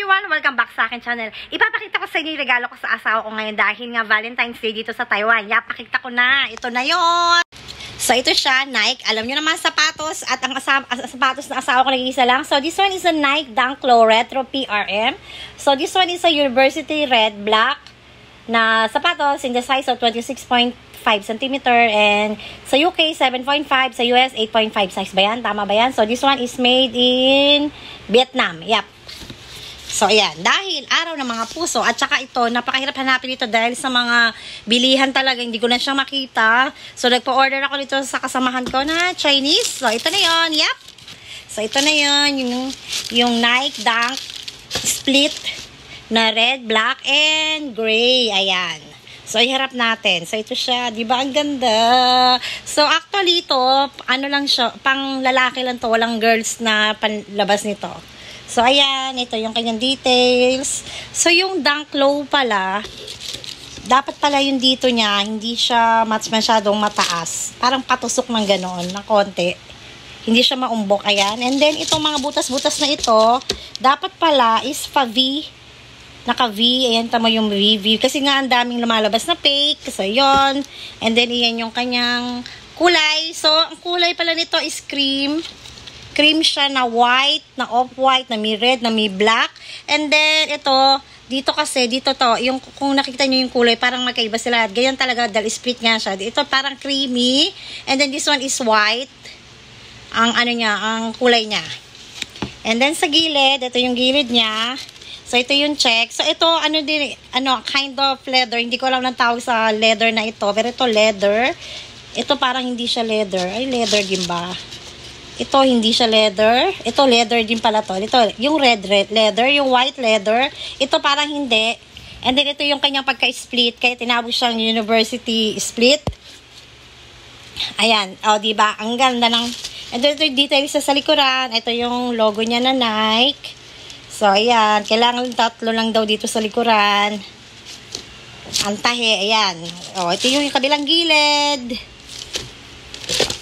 everyone! Welcome back sa akin channel. Ipapakita ko sa inyo yung regalo ko sa asawa ko ngayon dahil nga Valentine's Day dito sa Taiwan. Pakita ko na. Ito na yon. So, ito siya, Nike. Alam nyo naman, sapatos at ang sapatos na asawa ko nag-iisa lang. So, this one is a Nike Dunk Low Retro PRM. So, this one is a University Red Black na sapatos in the size of 26.5 cm and sa UK 7.5, sa US 8.5 size ba yan? Tama ba yan? So, this one is made in Vietnam. Yep. So, ayan. Dahil araw ng mga puso at saka ito, napakahirap hanapin ito dahil sa mga bilihan talaga, hindi ko na siya makita. So, nagpo-order ako nito sa kasamahan ko na Chinese. So, ito na yon. Yep. So, ito na yon. Yung Nike Dunk Split na red, black, and gray. Ayan. So, iharap natin. So, ito siya. Diba? Ang ganda. So, actually, ito, ano lang siya, pang lalaki lang to. Walang girls na panlabas nito. So, ayan. Ito yung kanyang details. So, yung Dunk Low pala, dapat pala yung dito niya, hindi siya masyadong mataas. Parang patusok ng ganoon, na konti. Hindi siya maumbok. Ayan. And then, itong mga butas-butas na ito, dapat pala is pa-V. Naka-V. Ayan, tama yung V. Kasi nga, ang daming lumalabas na fake. So, yun. And then, iyan yung kanyang kulay. So, ang kulay pala nito is cream. Cream siya na white, na off-white, na may red, na may black. And then, ito, dito kasi, dito to, yung, kung nakikita nyo yung kulay, parang magkaiba sila. Ganyan talaga, dahil split nga siya. Ito parang creamy. And then, this one is white. Ang ano niya, ang kulay niya. And then, sa gilid, ito yung gilid niya. So, ito yung check. So, ito, kind of leather. Hindi ko alam ng tawag sa leather na ito. Pero ito, leather. Ito, parang hindi siya leather. Ay, leather din ba? Ito, hindi siya leather. Ito, leather din pala to. Ito, yung red leather, yung white leather. Ito, parang hindi. And then, ito yung kanyang pagka-split. Kaya tinawag siyang University Split. Ayan. O, diba? Ang ganda ng... And then, ito yung details sa likuran. Ito yung logo niya na Nike. So, ayan. Kailangan tatlo lang daw dito sa likuran. Ang tahe. Ayan. O, ito yung kabilang gilid.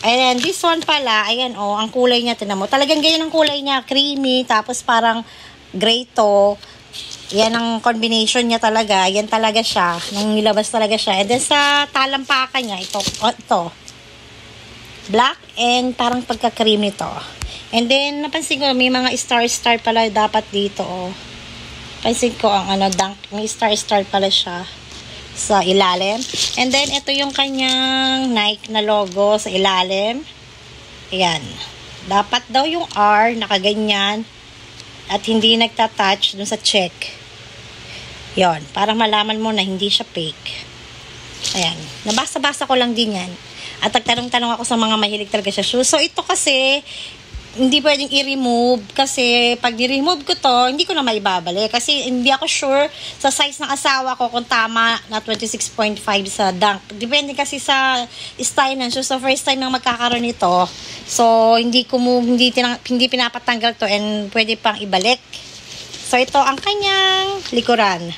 And this one pala, ayan ang kulay niya, tinan mo. Talagang ganyan ang kulay niya, creamy, tapos parang gray to. Yan ang combination niya talaga. Yan talaga siya, nung nilabas talaga siya. And then sa talampakan niya, ito. Black and parang pagka-creamy to. And then, napansin ko, may mga star-star pala dapat dito, Pansin ko ang dunk, may star-star pala siya sa ilalim. And then, ito yung kanyang Nike na logo sa ilalim. Ayan. Dapat daw yung R, nakaganyan. At hindi nagtatouch dun sa check. Yon, parang malaman mo na hindi siya fake. Ayan. Nabasa-basa ko lang din yan. At nagtanong-tanong ako sa mga mahilig talaga sa shoes. So, ito kasi, hindi pwedeng i-remove kasi pag i-remove ko to, hindi ko na maibabalik kasi hindi ako sure sa size ng asawa ko kung tama na 26.5 sa Dunk. Depende kasi sa style ng shoes. So, first time nang magkakaroon nito. So, hindi pinapatanggal to and pwede pang ibalik. So, ito ang kanyang likuran.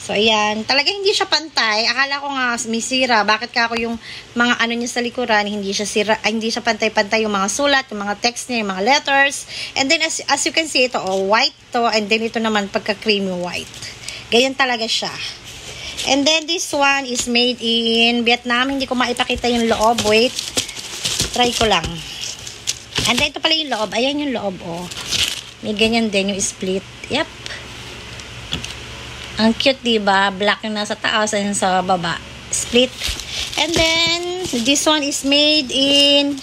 So, ayan. Talagang hindi siya pantay. Akala ko nga may sira. Bakit ka ako yung mga niya sa likuran, hindi siya pantay-pantay yung mga sulat, yung mga text niya, yung mga letters. And then, as you can see, ito, white to. And then, ito naman, pagka-creamy white. Ganyan talaga siya. And then, this one is made in Vietnam. Hindi ko maipakita yung loob. Wait. Try ko lang. And then, ito pala yung loob. Ayan yung loob, May ganyan din yung split. Yep. Ang cute, diba? Black yung nasa taas and sa baba. Split. And then, this one is made in,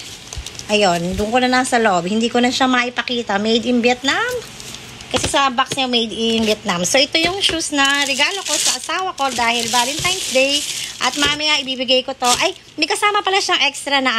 ayun, doon ko na nasa loob. Hindi ko na siya maipakita. Made in Vietnam. Kasi sa box niya, made in Vietnam. So, ito yung shoes na regalo ko sa asawa ko dahil Valentine's Day. At mamaya, ibibigay ko to. Ay, may kasama pala siyang extra na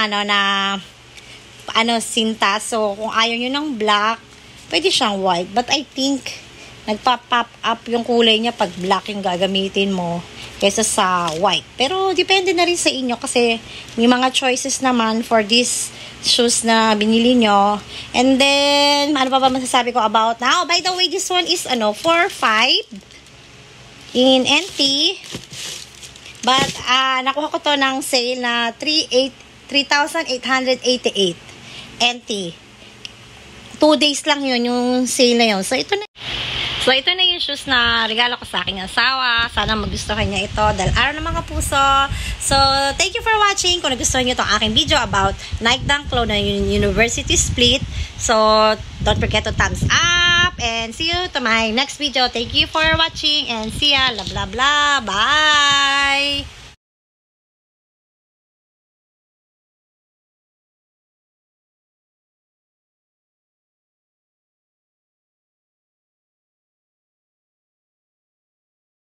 sinta. So, kung ayaw nyo ng black, pwede siyang white. But I think, nagpa-pop up yung kulay niya pag black yung gagamitin mo kaysa sa white. Pero depende na rin sa inyo kasi may mga choices naman for this shoes na binili nyo. And then, ano pa ba masasabi ko about now? By the way, this one is 4.5 in NT. But, nakuha ko to ng sale na 3,888 NT. 2 days lang yun yung sale na yun. So, ito na. So, ito na yung shoes na regalo ko sa aking asawa. Sana magustuhan niya ito dahil araw ng mga puso. So, thank you for watching. Kung nagustuhan niyo itong aking video about Nike Dunk Low na University Split. So, don't forget to thumbs up. And see you to my next video. Thank you for watching and see ya. Blah, blah, blah. Bye!